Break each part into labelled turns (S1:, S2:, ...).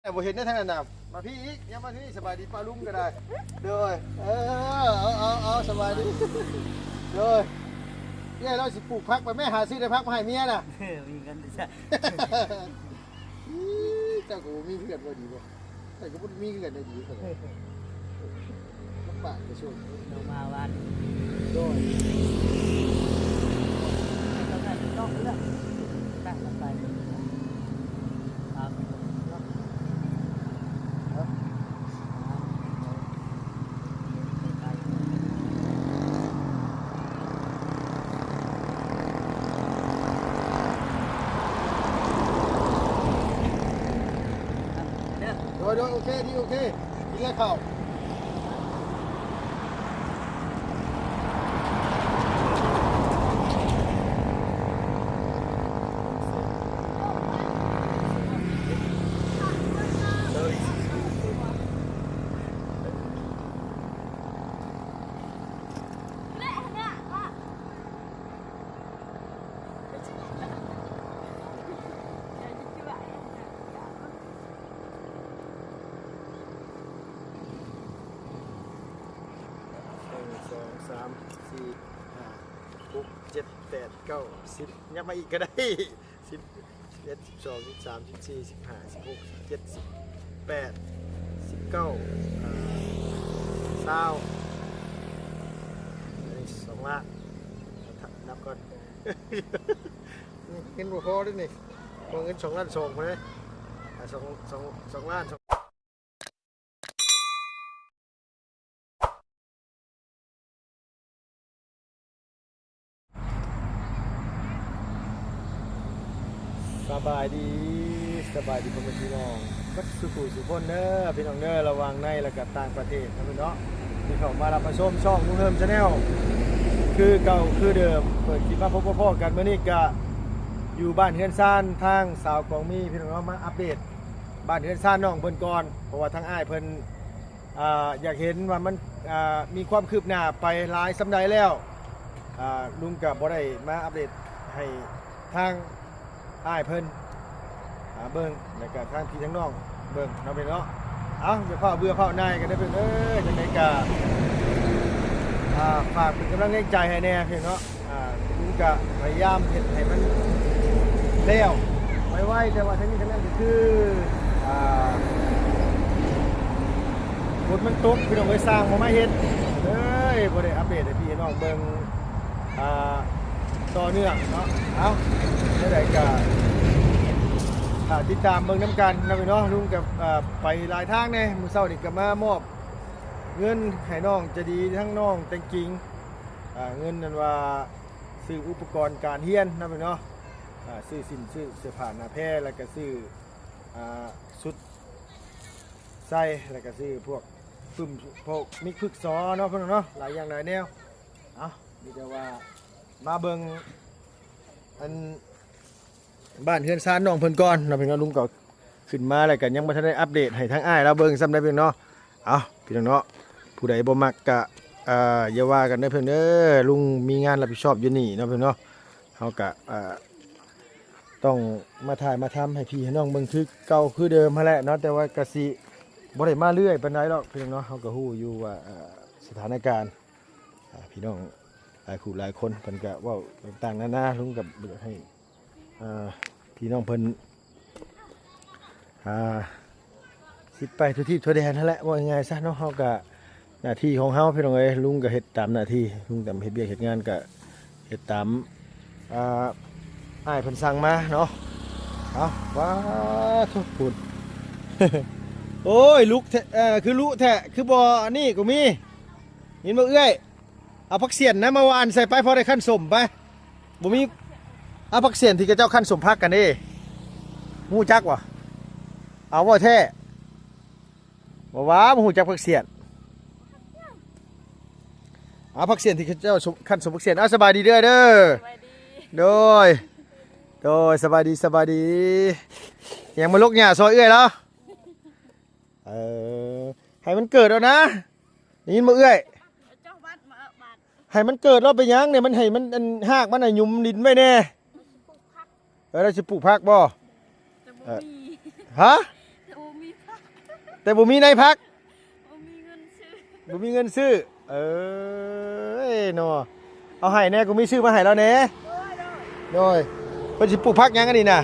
S1: แต่บ่เห็นได้ทั้งนั้นน่ะมาพี่อีกยังมาที่นี่สบายดีป้าลุงก็ได้เด้อเอาสบายดีเด้อเนี่ยเราสิปลูกพักไปแม่หาซื้อได้พักมาให้เมียน่ะ
S2: มีเงินใช่
S1: เจ้าก็มีเพื่อนบ่ดีบ่แต่ก็บ่มีเพื่อนได้ดีเท่าไหร่ลำบากจะช่วย
S2: เรามาวัน
S1: โดย
S2: เราได้ต้องเลือกตั้งไปครับ
S1: โดยโอเคดีโอเคกินแล้วข้าว3 4 5 6 7 8 9 10ยับมาอีกก็ได้10 11 12 13 14 15 16 17 18 19 202ละนับก่อนเงินบ่พอด้วยนี่พอเงิน2 ล้าน2พอเลย2 ล้านสบายดีพ่อแม่พี่น้องก็สุขุสุขคนเด้อพี่น้องเด้อระวังในและกับต่างประเทศนะพี่น้องที่เขามารับมาชมช่องลุงเฮิมชาแนลคือเก่าคือเดิมเปิดคลิปมาพบพ่อกันเมื่อนี้ก็อยู่บ้านเฮือนซ่านทางสาวกองมีพี่น้องมาอัปเดตบ้านเฮือนซ่านน้องเพิ่นก่อนเพราะว่าทางอ้ายเพิ่นอยากเห็นว่ามันมีความคืบหน้าไปหลายสำใดแล้วลุงกับบ่ได้มาอัปเดตให้ทางอ้ายเพิ่นเบิ่งแล้วก็ทางพี่ทั้งน้องเบิ่งเนาะเป็นเนาะเอ้าอย่าเฝ้าเบื่อเฝ้านายกันได้อเพิ่นจังได๋ก็ฝากเป็นกำลังใจให้แน่เพิ่นเนาะลุงก็พยายามเฮ็ดให้มันแล้วไวๆแต่ว่าทั้งนี้ทั้งนั้นก็คือฝนมันตกพี่น้องเอ้ยสร้างบ่มาเฮ็ดเอ้ยบ่ได้อัปเดตให้พี่น้องเบิ่งต่อเนื่องเนาะเอาได้ก็ติดตามเบิ่งน้ำกันนะพี่น้องลุงกับไปหลายทางเนี่ยมื้อเช้านี่ก็มามอบเงินให้น้องจะดีทั้งน้องแต่งจริงเงินนั่นว่าซื้ออุปกรณ์การเรียนนะพี่น้องซื้อสินซื้อเสื้อผ้าหน้าแพรแล้วก็ซื้อชุดใส่แล้วก็ซื้อพวกฝึ่มพวกมิกพึกซอเนาะพี่น้องเนาะหลายอย่างหลายแนวมีแต่ว่ามาเบิ่งอันบ้านเฮือนซ่านน้องเพิ่นก่อนเนาะพี่น้องลุงก็ขึ้นมาแล้วก็ยังบ่ทันได้อัปเดตให้ทางอ้ายเราเบิ่งซ้ำได้เพิ่นเนาะเอาพี่น้องเนาะผู้ใดบ่มักก็อย่าว่ากันเด้อเพิ่นเด้อลุงมีงานรับผิดชอบอยู่นี่เนาะเพิ่นเนาะเฮาก็ต้องมาถ่ายมาทำให้พี่ให้น้องเบิ่งคือเก่าคือเดิมหั่นแหละเนาะแต่ว่าก็สิบ่ได้มาเรื่อยปานใดหรอกพี่น้องเนาะเฮาก็ฮู้อยู่ว่าสถานการณ์พี่น้องหลายคู่หลายคนเพิ่นก็เว้าต่างๆนานาลุงก็อยากให้พี่น้องเพิ่นสิไปทุกที่ทั่วแดนนั่นแหละว่ายังไงซะเนาะเฮาก็หน้าที่ของเฮาพี่น้องเอ้ยลุงก็เฮ็ดตามหน้าที่ลุงตามเฮ็ดเวียกเฮ็ดงานก็เฮ็ดตามอ้ายเพิ่นสั่งมาเนาะเอาว้าทุกคนโอ้ยลุกคือลุแท้คือบ่อันนี้ก็มีเห็นบ่เอื้อยเอาผักเสียนนะมาวานใส่ไปพอได้ขั้นสมไปบ่มีเอาผักเสียนที่กระเจ้าขั้นสมพักกันนี่หูจักวะเอาว่าแท้บ่ว้าหูจักผักเสียนเอาผักเสียนที่กระเจ้าขั้นสมผักเสียนเอาสบายดีเด้อโดยสบายดียังมาลกหญ้าซอยเอื้อยแล้วให้มันเกิดแล้วนะนี่มาเอื้อยให้มันเกิดแล้วไปยังเนี่ยมันให้มันหากมันหยุ่มดินไว้แน่เราจะปลูกผักบ่ฮะ
S3: มี
S1: แต่บ่มีในพัก
S2: บ่มีเงินซื้อ
S1: บ่มีเงินซื้อเนาะเอาให้แน่กูมีซื้อมาให้แล้วแหน่โดยเพิ่นสิปลูกผักหยังอันนี้น่ะ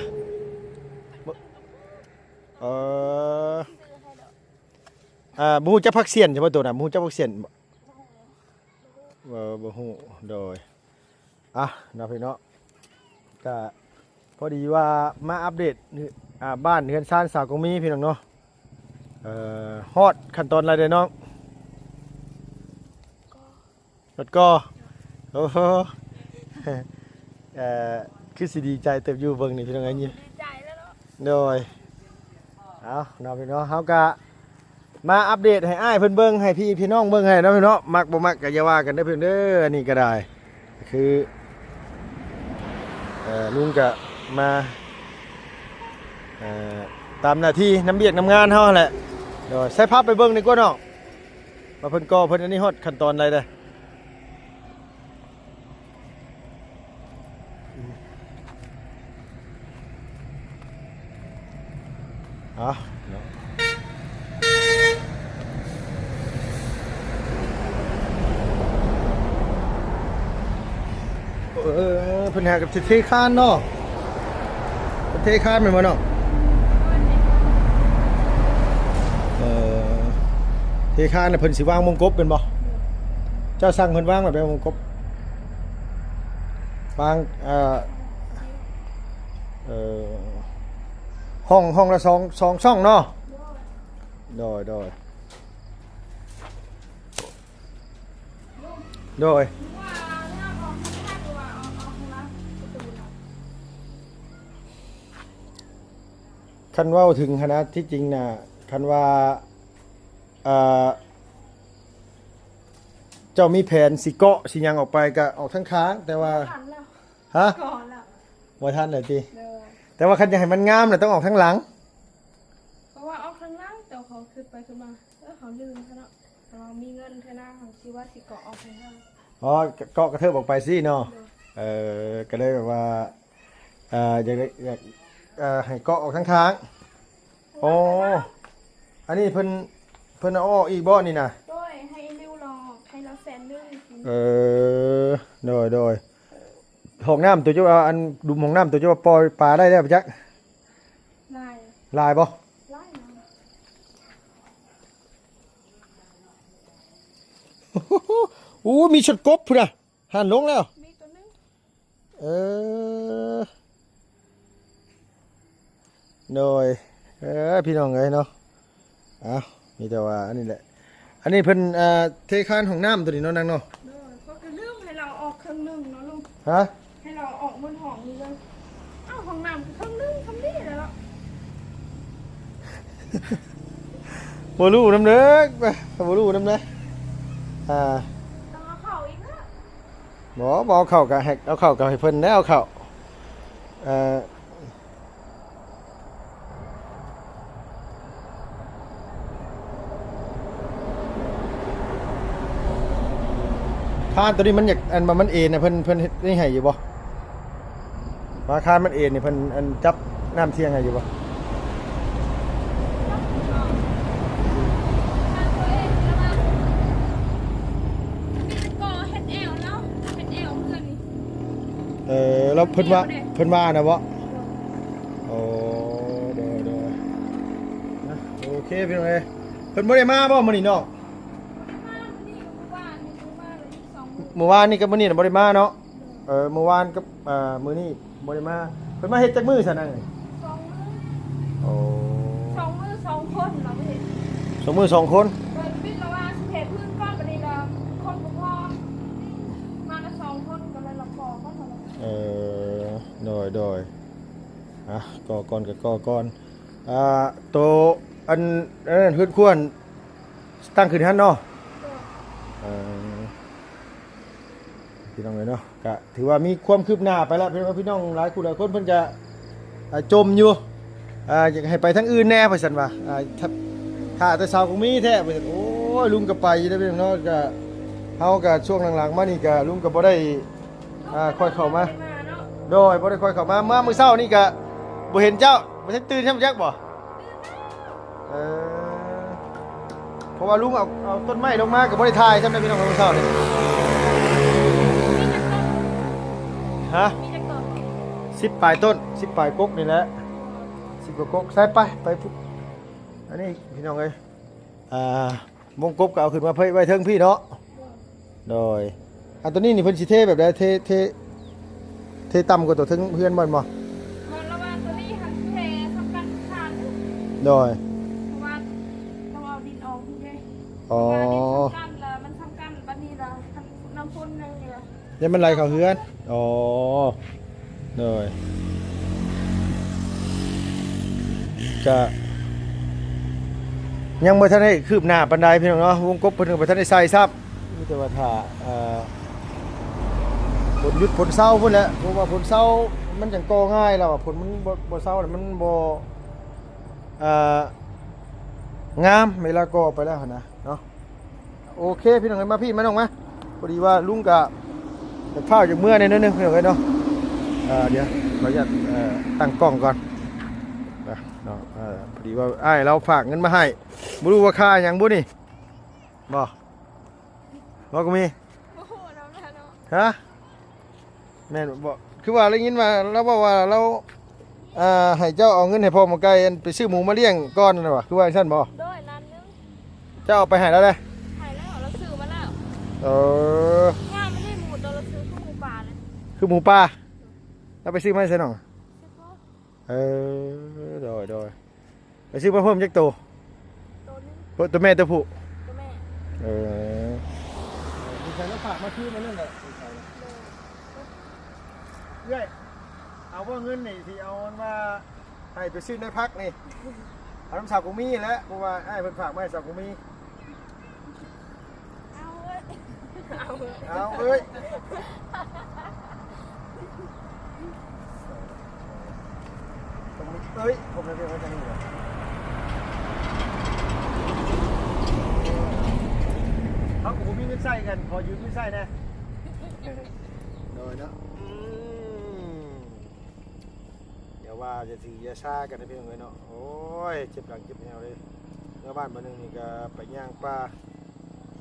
S1: เออบ่ฮู้จักผักเสียนใช่บ่ตัวน่ะบ่ฮู้จักผักเสียนบ่ฮู้โดยอ่ะเนาะพี่เนาะก็พอดีว่ามาอัปเดตบ้านเฮือนซ่านสาวกงมีพี่น้องเนาะฮอดขั้นตอนอะไรเด้น้องรถก็โอ้โหคือสิดีใจเติบอยู่เบิ่งนี่พี่น้องไงนี่
S2: ดีใจแล้วเนาะ
S1: โดยเอาเนาะพี่น้องเฮาก็มาอัปเดตให้อ้ายเพิ่นเบิ่งให้พี่น้องเบิ่งให้เนาะพี่เนาะมักบ่มักก็อย่าว่ากันเด้อเพิ่นเด้ออันนี้ก็ได้คือลุงก็มาตามหน้าที่น้ำเบียกน้ำงานเฮาแหละเดี๋ยวใช้ภาพไปเบิ่งดีกว่าน้องว่าเพิ่นก่อเพิ่นอันนี้ฮอดขั้นตอนอะไรเด้อเอาเนาะเพิ่นหากับสิเทคานเนาะเพิ่นเทคานแม่นบ่เนาะเทคานน่ะเพิ่นสิวางมงกบเป็นบ่เจ้าสั่งเพิ่นวางแบบมงกบวางห้องละสองช่องเนาะโดยคันเว้าถึงคณะที่จริงน่ะคันว่าเจ้ามีแผนสิเกาะสิหยังออกไปก็ออกทั้งค้างแต่ว่า
S2: ทันแล้ว
S1: ฮะ
S2: ก่อนแล้ว
S1: บ่ทันเลยติ
S2: เด้อ
S1: แต่ว่าคันจะให้มันงามน่ะต้องออกทั้งหลัง
S2: เพราะว่าเอาข้างล่างแต่เขาขึ้นไปขึ้นมาเขาลืมซะเนาะเรามีเงินเท่านั้นของสิว่าสิเกาะเอาข้างล่าง
S1: อ๋อเกาะกระเทิบออกไปสิเนาะก็เลยแบบว่าอยากให้เกาะออกทั้งค้างอ๋ออันนี้เพิ่นเอาออกอีกบ่นี่น่ะ
S2: ด้วยให้ริ้วรอให้เราแสนนึง
S1: โดยห้องน้ำตัวเจ้าอันดุมห้องน้ำตัวเจ้าปล่อยปลาได้แล้วปะจัก
S2: ลาย
S1: ลายบ่
S2: ลายนะ
S1: อู้มีชุดกบพุ่นน่ะหันลงแล้ว
S2: มีตัวนึง
S1: เออโดยพี่น้องเอ้ยเนาะมีแต่ว่าอันนี้แหละอันนี้เพิ่นเทคานห้องน้ำตัวนี้เนาะนางเนาะ
S2: ด้วยเขาก็ลืมให้เราออกครึ่งนึงเนาะลุง
S1: ฮะ
S2: ให้เราออกบนห้องนี้เลยเอ้าห้องน้ำครึ่งนึงทำดีแล้ว
S1: บ่รู้นำเด้อบ่รู้นำเด้อ
S2: ต้องเอาเข่าอีกนะ
S1: บ่เอาเข้าก็ให้เอาเข้าก็ให้เพิ่นได้เอาเข้าคานตัวนี้มันอยากอันมันเอ็นน่ะเพิ่นเฮ็ดนี่ให้อยู่บ่ว่าคานมันเอ็นนี่เพิ่นอันจับน้ำเที่ยงให้อยู่บ่
S2: ก็เฮ็ดแอลแล้วเฮ็ดแอลเพื่อนนี่
S1: แล้วเพิ่นว่านะบ่โอ้เด้อนะโอเคพี่น้องเอ้ยเพิ่นบ่ได้มาบ่มื้อนี้เนาะ
S2: มานี่ก็ว่านี่คือมาเลยอีก2มื้อ
S1: เมื่อวานนี่กับมื้อนี้น่ะบ่ได้มาเนาะเมื่อวานกับมื้อนี้บ่ได้มาเพิ่นมาเฮ็ดจักมื้อซั่นน่ะ
S2: 2 มื้อ
S1: โอ้
S2: 2 มื้อ2 คนเราเฮ็ด
S1: สองมื้อสองคน
S2: เปิดปิดแล้วว่าสิเฮ็ดพื้นก้อนบัดนี้ละคนบ่พอมาละ2 คนก็เลยละพอก็เท่านั้น
S1: โดยก่อก่อนกับก่อก่อนโตอันเฮือนควรตั้งขึ้นหั่นเนาะพี่น้องเลยเนาะก็ถือว่ามีความคืบหน้าไปแล้วพี่น้องหลายคนเพิ่นจะจมอยู่อยากให้ไปทั้งอื่นแน่เพิ่นซั่นว่าถ้าแต่สาวคงมีแท้เพิ่นโอ้ยลุงก็ไปอยู่ได้อพี่น้องเนาะก็เฮาก็ช่วงหลังๆมานี่ก็ลุงก็บ่ได้ค่อยเข้ามา
S2: เนาะ
S1: โดยบ่ได้ค่อยเข้ามาเมื่อมื้อเช้านี่ก็บ่เห็นเจ้าบ่ทันตื่นใช่มั้ยจักบ่ ราะว่าลุงเอาต้นไม้ลงมากับบริทายใช่ไหมพี่น้องของเศร้าเนี่ยฮะ
S2: มีจักรต้น
S1: 10 ปลายต้น10 ปลายกกนี่แหละ10 กว่ากกใส่ไปปุ๊บอันนี้พี่น้องเอ้ยวงกบก็เอาขึ้นมาเพิ่ไว้เทิงพี่เนาะโดยอันตัวนี้นี่เพิ่นสิเทแบบใดเทต่ำกว่าตัวเทิงเพื่อนบ่บ่
S2: มันระว่าตัวนี้หันแท้ทำกันขาด
S1: โดย
S2: เพราะว่าต้องเอาดินออกพี่เด้
S1: อ๋อ
S2: เพราะว่าดินทำกันแล้วมันทำกันบัดนี้ล่ะน้ำพ่นนึงนี่ล่ะ
S1: เดี๋ยวมันไหลเข้าเฮือนอ๋อโดยจะยังบ่ทันได้คืบหน้าปานใดพี่น้องเนาะวงกบเพิ่นก็บ่ทันได้ใส่ซับมีแต่ว่าถ้าผลหยุดผลเศร้าพุ่นแหละเพราะว่าผลเศร้ามันจังก่อง่ายแล้วอะผลมันบ่เศร้าแล้วมันบ่งามเวลาก่อไปแล้วหั่นนะเนาะโอเคพี่น้องเอ้ยมาพี่มาน้องมาพอดีว่าลุงกะจะข้าวจากเมื่อในนิดนึงพี่น้องเอ้ยเนาะเดี๋ยวขออนุญาตตั้งกล้องก่อนเนาะพอดีว่าอ้ายเราฝากเงินมาให้บ่รู้ว่าค่าหยังบ่นี่บ่ก็มี
S2: โอ้โหน้ำแล้วเนาะ
S1: ฮะแม่นบ่คือว่าได้ยินว่าเราบอกว่าเราให้เจ้าเอาเงินให้พ่อหมอไก่อันไปซื้อหมูมาเลี้ยงก่อนน่ะว่ะคือว่าจังซั่นบ่
S2: ด้วยร้านนึง
S1: เจ้าเอาไปให้แล้วเด้
S2: ถ่ายแล้วเราซื้อมาแล้ว
S1: เออ
S2: ง่ายไม่ได้หมูเราซื้อข้าวหมูป่าเลย
S1: คือหมูป่าเราไปซื้อมาให้ใส่น้อง
S2: เฉพาะ
S1: เออโดยไปซื้อมาเพิ่มจักตัว
S2: ตัวนึง
S1: ตัวแม่ตัวผู้
S2: ตัวแม่
S1: เออดีใจแล้วฝากมาคืนมาเรื่องอะไรเย้ยเอาว่าเงินนี่ที่เอามันมาให้ไปซื้อในพักนี่เอาน้ำสาวกุมีแหล้วเพราะว่าไอ้เพิ่นฝากมาให้สาวกุมี
S2: เอาเว้ยเอาเว้ย
S1: เอาเอ้ยตรงนี้เอ้ยผมจะเรียกว่าจะนี่เหรอเขากูมีเงินใส่กันขอยืมเงินใส่นะโดยเนาะเดี๋ยวว่าจะถือยาชากันนะพี่น้องเอ้ยเนาะโอ้ยเจ็บหลังเจ็บแนวเลยเมื่อบ้านมาหนึ่งนี่ก็ไปย่างปลา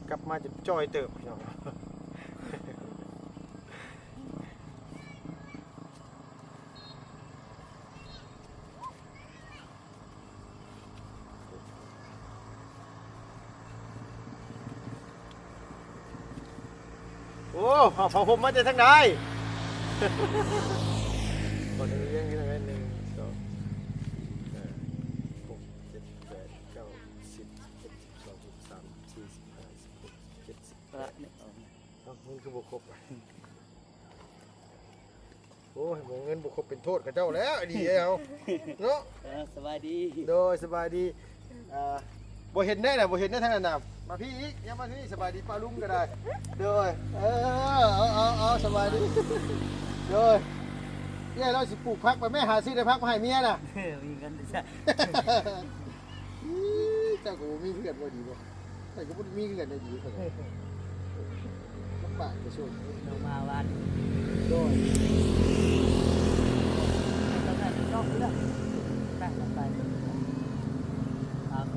S1: กลับมาจะจ้อยเติบพี่น้องโอ้เผาผมมาจากทางใดก่อนหนึ่งเรื่องนี้เลย1 2 6 7 8 9 10 11 12 13 14 15 16 17 เอาเงินคือบุคคบโอ้ยเงินบุคคบเป็นโทษกับเจ้าแล้วดีเอาเนาะ
S3: สบายดี
S1: โดยสบายดีบ่เห็นได้นะบ่เห็นได้ทั้งนั้นนะมาพี่อีกยังมาที่นี่สบายดีป้าลุงก็ได้โดยเอาสบายดีโดยเนี่ยเราสิปลูกพักไปแม่หาซื้อได้พักมาให้เมียน่ะ
S3: มีเงินใช่
S1: เจ้าก็บ่มีเพื่อนบ่ดีบ่แต่ก็บ่มีเพื่อนได้ดีเท่าไหร่ลำบากจะช่วย
S3: เรามาวัน
S1: โดย
S3: ต้องการรอบเรื่องแบ่งกันไปครับ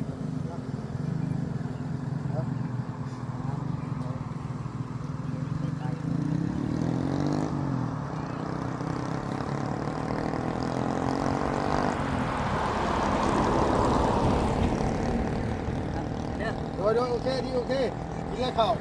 S1: โดยโอเคดีโอเคกินแล้วข้าว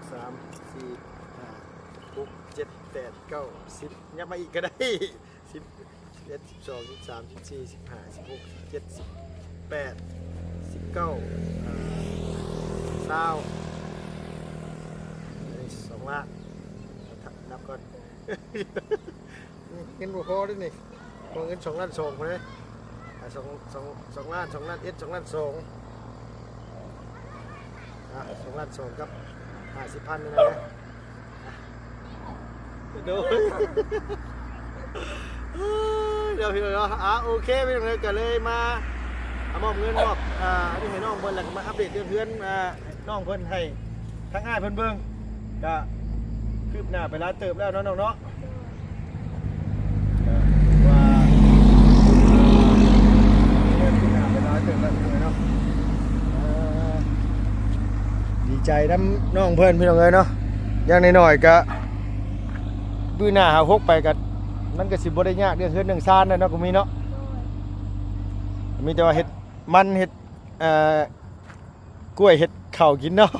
S1: 3 4 5 6 7 8 9 10ยับมาอีกก็ได้10 11 12 13 14 15 16 17 18 19 202 ล้านนับก่อนเงินบ่พอด้วยนี่พอเงิน2 ล้าน2พอเลย 2 ล้าน2 ล้านเอส2 ล้าน2 2 ล้าน2กับ50,000นี่นะเดี๋ยวเดี๋ยวพี่น้องโอเคพี่น้องก็เลยมามอบเงินมอบอันนี้ให้น้องเพิ่นแล้วก็มาอัปเดตเรื่องเพื่อนน้องเพิ่นให้ทั้งอ้ายเพิ่นเบิ่งก็คืบหน้าไปหลายเติบแล้วเนาะน้องเนาะว่าคืบหน้าไปหลายเติบแล้วเนาะดีใจน้ำน้องเพิ่นพี่น้องเอ้ยเนาะอย่างน้อยๆก็บื้อหน้าหาฮกไปกันมันก็สิบ่ได้ยากเรื่องเฮือนเรื่องซ่านเนาะก็มีเนาะมีแต่ว่าเฮ็ดมันเฮ็ดกล้วยเฮ็ดข้าวกินเนาะ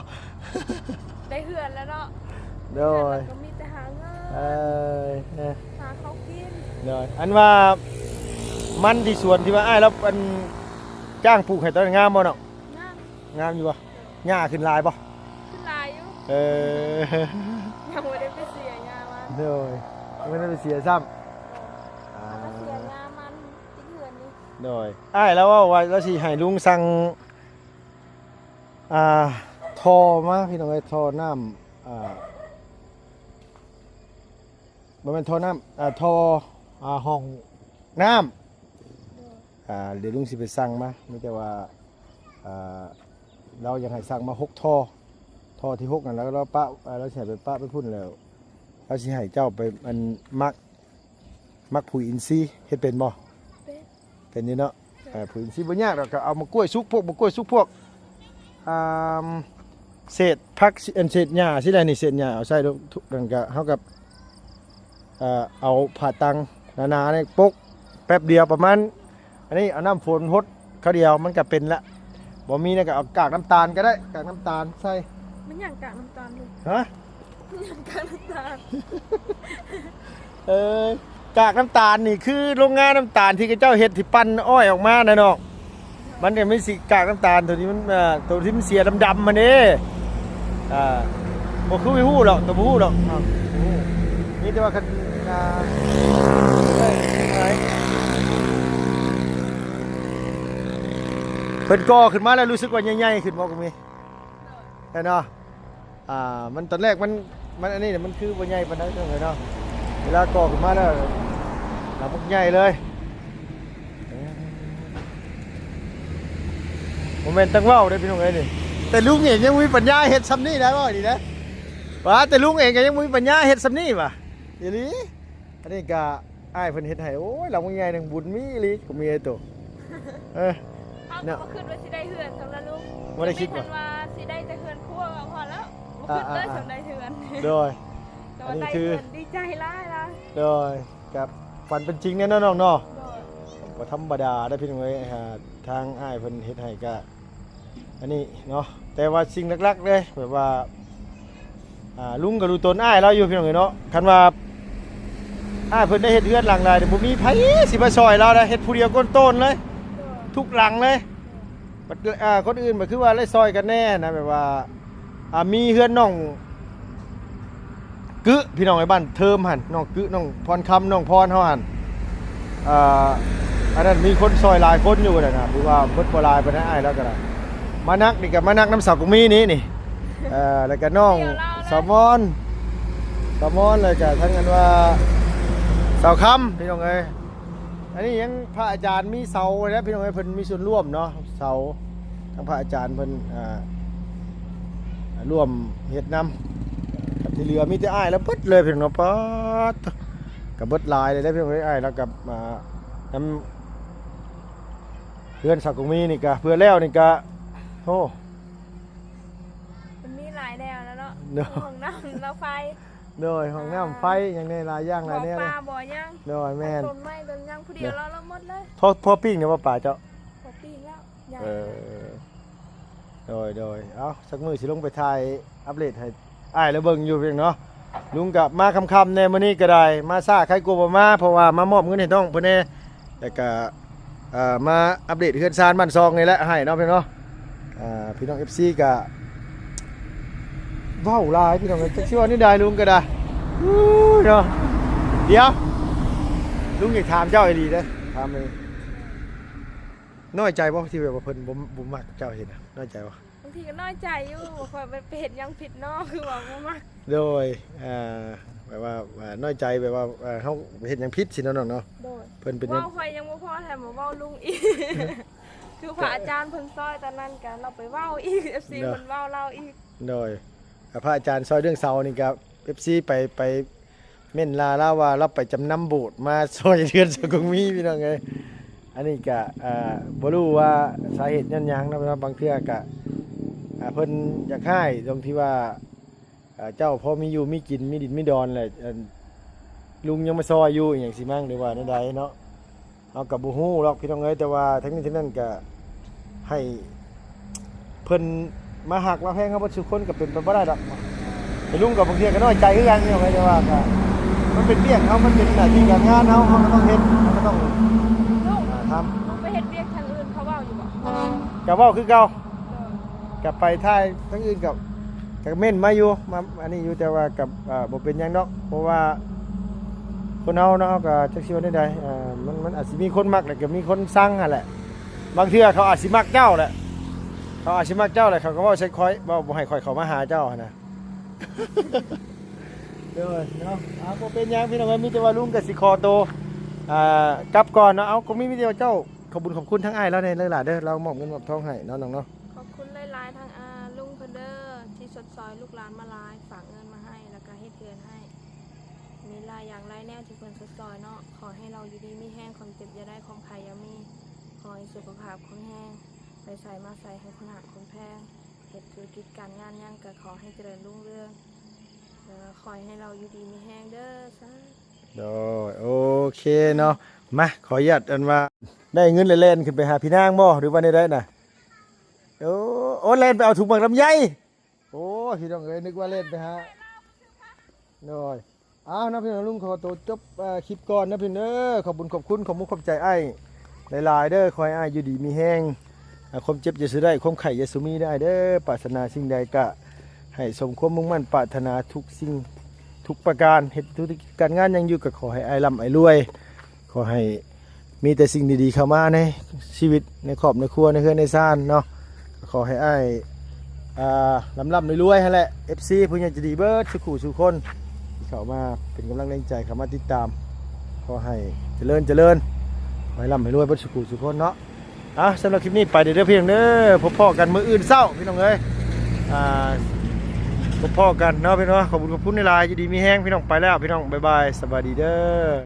S2: ได้เหือนแล้วเนาะ
S1: โดย
S2: ก็มีแต่หาเงิน
S1: หา
S2: หาเขากิน
S1: โดยอันว่ามันที่สวนที่ว่าอ้ายแล้วมันจ้างปลูกให้ต้นงามบ่เนาะ
S2: นั่ง
S1: งามอยู่บ่หญ้าขึ้นลายบ่
S2: ขึ้นลายอยู่ ยังไม่ได้ไปเสียงามัน
S1: โดยไม่ได้ไปเสียซ้ำ
S2: ก็เสียงามันที่เหือนนี่
S1: โดยอ้ายแล้วว่าแล้วสิให้ลุงสั่งทอมาพี่น้องเอ้ยทอน้ำบ่แม่นทอน้ำทอห้องน้ำเดี๋ยวลุงสิไปสั่งมามีแต่ว่าเราอยากให้สั่งมา6ทอที่6นั่นแล้วเราปะเราสิให้ไปปะไปพุ่นแล้วเราสิให้เจ้าไปมันมักปุ๋ยอินทรีย์เฮ็ดเป็นบ่ เป็นนี่เนาะปุ๋ยอินทรีย์บ่ยากหรอกก็เอามากล้วยสุกพวกมากล้วยสุกพวกเศษผักเศษหญ้าสิได้นี่เศษหญ้าเอาใส่ทุกนั่นก็เฮากับเอาผ่าตังหนาๆนี่ปกแป๊บเดียวประมาณอันนี้เอาน้ำฝนหดเขาเดียวมันก็เป็นละบ่มีนี่ก็เอากากน้ำตาลก็ได้กากน้ำตาลใส่
S2: มันอย่างกากน้ำตาลเลย
S1: ฮะ
S2: มันอย่างกากน้ำตาล
S1: กากน้ำตาลนี่คือโรงงานน้ำตาลที่เจ้าเฮ็ดที่ปั้นอ้อยออกมานะน้องมันเนี่ยไม่สิกากน้ำตาลตัวนี้มันตัวที่มันเสียดำๆมันนี่บ่คือไม่ฮู้หรอกตัวบ่ฮู้หรอกนี่แต่ว่าคันเพิ่นก่อขึ้นมาแล้วรู้สึกว่าใหญ่ๆขึ้นบ่ก็มีแน่เนาะมันตอนแรกมันอันนี้เนี่ยมันคือบ่ใหญ่ปานใดเนาะเวลาก่อขึ้นมาแล้วเราพวกใหญ่เลยโมเมนต์ตั้งเว้าได้พี่น้องเอ้ยนี่แต่ลุงเองยังมีปัญญาเฮ็ดซ้ำนี่ได้บ่ดีนะว่าแต่ลุงเองก็ยังมีปัญญาเฮ็ดซ้ำนี่ว่ะอีหลีอันนี้ก็อ้ายเพิ่นเฮ็ดให้โอ้ยเราพวกใหญ่นึงบุญมีอีหลีก็มีไอ้ตัว
S2: เขาก็ขึ้นว่าสิได้เหือนสำหรับลุง
S1: บ่ได้คิด
S2: ว่า
S1: ว่า
S2: สิได้แต่เหือนคั่วก็พอแล้วบ่ขึ้นเลยสำได้เหือน
S1: โดย
S2: แต่ว่าได้เหือนดีใจร้ายละ
S1: โดยกับฝันเป็นจริงแน่นอนน้องเนาะ
S2: โดย
S1: บ่ธรรมดาได้พี่น้องเอ้ยทางอ้ายเพิ่นเฮ็ดให้ก็อันนี้เนาะแต่ว่าสิ่งหลักๆเลยแบบว่าลุงก็รู้ตนอ้ายเราอยู่พี่น้องเอ้ยเนาะคันว่าอ้ายเพิ่นได้เฮ็ดเรือนหลังใดบ่มีไผสิมาซอยเราได้เฮ็ดผู้เดียวก้นต้นเลยทุกหลังเลยคนอื่นก็คือว่าได้ซอยกันแน่นะแบบว่ามีเฮือนน้องกึพี่น้องไอ้บ้านเทิมหั่นน้องกึน้องพรคำน้องพรเฮาหั่นอันนั้นมีคนซอยหลายคนอยู่นะหรือว่าเพิ่นบ่หลายปานนั้นอ้ายแล้วก็ได้มานักนี่ก็มานักน้ำสาวกุมีนี่แล้วก็น้องสาวมอนเลยก็ทั้งกันว่าเสาค้ำพี่น้องเอ้ยอันนี้ยังพระอาจารย์มีเสาแล้วพี่น้องเอ้ยเพิ่นมีส่วนร่วมเนาะเสาทั้งพระอาจารย์เพิ่นร่วมเฮ็ดนำกับที่เหลือมีแต่อ้ายแล้วเบิดเลยพี่น้องเนาะป๊าดกับเบิดหลายเลยได้พี่น้องเอ้ยอ้ายแล้วกับนำเพื่อนสาวกุมีนี่ก็เพื่อแล้วนี่ก็โอ้
S2: มันมีหลายแนวแล้วเนาะ
S1: เนาะ
S2: ห้องน้ำเราไฟ
S1: โดยห้องน้ำไฟอย่างในหลายอย่างห
S2: บ่
S1: ลา
S2: อย
S1: แนว
S2: ป
S1: เล
S2: ลาย บ่อยัง
S1: โดยแม่น
S2: ต้นไม้ต้นยังผู้เดียวเราหมดเลย
S1: พอปิ้งเนี่ยว่าป่าเจ้า
S2: พอปีแล้วใหญ่
S1: โดยเอ้าสักมือสิลงไปถ่ายอัปเดตให้อ้ายแล้วเบิ่งอยู่เพียงเนาะลุงกับมาค่ำๆในมื้อนี้ก็ได้มาซ่าใครกลัวบ่มาเพราะว่ามามอบเงินให้น้องเพิ่นแน่แล้วก็มาอัปเดตเฮือนซานบ้านซองนี่แหละให้เนาะพี่น้องเนาะพี่น้อง FC ก็เว้าหลายพี่น้องจักสิว่านี่ได้ลุงก็ได้เนาะเดี๋ยวลุงอยากถามเจ้าอีหลีเด้อถามเลย เดี๋ยวลุงอยากถามเจ้าอีหลีเด้อถามว่า เจ้าเฮ็ดเฮือนหลังใดเดี๋ยวบ่มีไผสิมาซอยเราได้เฮ็ดผู้เดียวก้นต้นเลยทุกหลังเลย น้อยใจบ่ที่แบบว่าเพิ่นบ่มักเจ้าเห็นน่ะน้อยใจบ่
S2: บางทีก็น้อยใจอยู่ว่าข่อยไปเฮ็ดหยังผิดเนาะคือว่าบ่มัก
S1: โดยแบบว่าน้อยใจแบบว่าเฮาเฮ็ดหยังผิดสิเนาะน้องเนาะ
S2: โดย
S1: เพิ่นเป็นหยัง
S2: เว้าข่อยยังบ่พอแถมมาเว้าลุงอีก คือพระอาจารย์เพิ่นซอยตอนนั้นก็เราไปเว้าอีก FC เพิ่นเว้าเราอีก
S1: โดยพระอาจารย์ซอยเรื่องเสานี่ก็ FC ไปเม่นลาว่าเราไปจำนำโบสถ์มาซอยเรือนสกุงมีพี่น้องเอ้ยอันนี้ก็บ่รู้ว่าสาเหตุหยังนะบางเทื่อก็เพิ่นอยากให้ตรงที่ว่าเจ้าพอมีอยู่มีกินมีดินมีดอนแหละลุงยังมาซอยอยู่อหย่างสิมั่งหรือว่าใดๆเนาะเอากับบ่ฮู้หรอกพี่น้องเอ้ยแต่ว่าทั้งนี้ทั้งนั้นก็ให้เพิ่นมาหักมาแพงเฮาบ่ทุกคนก็เป็นไปบ่ได้ดอกแต่ลุงกับบางเทื่อก็น้อยใจคือกันพี่น้องเอ้ยแต่ว่าก็มันเป็นเรื่องเฮามันเป็นหน้าที่การงานเฮาก็ต้องเฮ็ดเฮาก็ต้อง
S2: ลุง
S1: ทำ
S2: ลุงไปเฮ็ดเวียกทางอื่นเขาเว้าอยู่บ่
S1: ก็เว้าคือเก่ากับไปท้ายทั้งอื่นกับเม่นมาอยู่มาอันนี้อยู่แต่ว่ากับบ่เป็นหยังดอกเพราะว่าคนเฮาเนาะก็จักสิว่าได้ใดมันอาจสิมีคนมักแล้วก็มีคนสั่งหั่นแหละบางเทื่อเขาอาจสิมักเจ้าแหละเขาอาจสิมักเจ้าแหละเขาก็เว้าใส่ค่อยเว้าบ่ให้ค่อยเข้ามาหาเจ้าหั่นน่ะ เด้อเนาะบ่เป็นหยังพี่น้องเอ้ยมีแต่ว่าลุงก็สิขอโตวกลับก่อนเนาะเอาก็มีแต่ว่าเจ้าขอบคุญขอบคุณทั้งอ้ายแล้วในหลายๆเด้อเรามอบเงินมอบทองให้เนาะน้องเนาะ
S2: ขอบคุณหลายๆทางลุงเพิ่นเด้อที่สดซอยลูกหลานมาหลายฝากเงินมาให้แล้วก็เฮ็ดเกินให้ มีหลายอย่างหลายแนวที่เพิ่นสดซอยเนาะขอให้เราอยู่ดีมีแห้งความเจ็บอย่าได้ความไข่อย่ามีขอให้สุขภาพแข็งแรงไปใส่มาใส่ให้คนหักคนแพงเฮ็ดธุรกิจการงานหยังก็ขอให้เจริญรุ่งเรืองแล้วก็ขอให้เราอยู่ดีมีแห้งเด้อสาธุ
S1: โอเคเนาะมาขออนุญาตอันว่าได้เงินเล่นๆขึ้นไปหาพี่นางบ่หรือว่าได้น่ะโอ้เล่นไปเอาถุงบักลำไยโอ้พี่น้องเอ้ยนึกว่าเล่นไปหาน้อยอ้าวนะพี่น้องลุงขอตัวจบคลิปก่อนนะพี่เด้อขอบคุณขอบคุณขอบมุณขอบใจไอ้หลายๆเด้อคอยอ้ายอยู่ดีมีแห้งความเจ็บอย่าสุได้ความไข่อย่าสุมีได้เด้อปรารถนาสิ่งใดก็ให้สมความมุ่งมั่นปรารถนาทุกสิ่งทุกประการเหตุธุรกิจการงานยังอยู่ก็ขอให้อ้ายร่ำอ้ายรวยขอให้มีแต่สิ่งดีๆเข้ามาในชีวิตในครอบในครัวในเฮือนในซ่านเนาะขอให้อ้ายร่ำรวยๆให้แหละ FC ผู้ใหญ่ใจะดีเบิดสุขุสุคนที่เข้ามาเป็นกำลังแรงใจเข้ามาติดตามขอให้เจริญขอให้ร่ำให้รวยเบิดสุขุสุคนเนาะสำหรับคลิปนี้ไปเด้อเพียงเด้อพบพ่อกันมื้ออื่นเช้าพี่น้องเอ้ยพบพ่อกันเนาะพี่น้องขอบคุณในไลน์อยู่ดีมีแห้งพี่น้องไปแล้วพี่น้องบ๊ายบายสวัสดีเด้อ